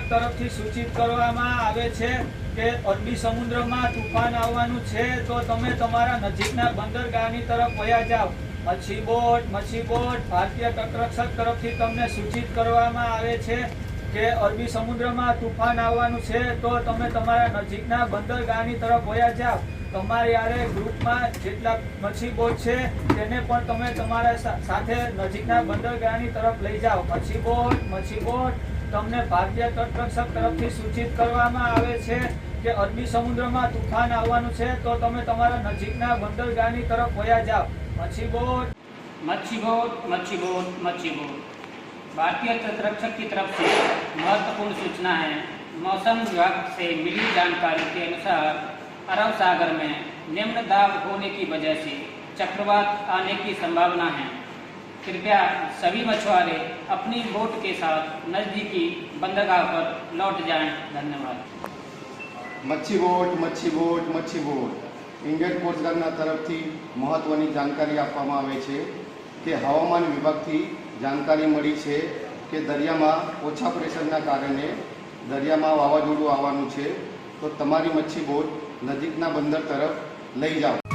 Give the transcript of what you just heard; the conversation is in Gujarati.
તરફથી સૂચિત કરવામાં આવે છે કે અરબી સમુદ્રમાં તુફાન આવવાનું છે, તો તમે તમારા નજીકના બંદરગાહની તરફ વયા જાઓ। મચ્છી બોટ ભારતીય તટરક્ષક તરફથી તમને સૂચિત કરવામાં આવે છે કે અરબી સમુદ્રમાં તુફાન આવવાનું છે, તો તમે તમારા નજીકના બંદરગાહની તરફ વયા જાઓ। તમારી યારે ગ્રુપમાં જેટલા મચ્છી બોટ છે તેને પણ તમે તમારા સાથે નજીકના બંદરગાહની તરફ લઈ જાઓ। મચ્છી બોટ તમને ભારતીય તટરક્ષક તરફથી સૂચિત કરવામાં આવે છે કે અરબી સમુદ્રમાં તુફાન આવવાનું છે, તો તમે તમારા નજીકના બંદરગાહની તરફ વયા જાઓ। मच्छी बोट भारतीय तटरक्षक की तरफ से महत्वपूर्ण सूचना है। मौसम विभाग से मिली जानकारी के अनुसार अरब सागर में निम्न दाब होने की वजह से चक्रवात आने की संभावना है। कृपया सभी मछुआरे अपनी बोट के साथ नज़दीकी बंदरगाह पर लौट जाएं। धन्यवाद। मच्छी बोट इंडियन कोस्ट गार्डना तरफथी महत्वनी जानकारी आपवामां आवे छे कि हवामान विभागथी जानकारी मળી છે કે દરિયામાં ઓછા પ્રેશરના કારણે દરિયામાં વાવાઝોડું આવવાનું છે, તો તમારી મચ્છી બોટ નજીકના બંદર તરફ લઈ જાઓ।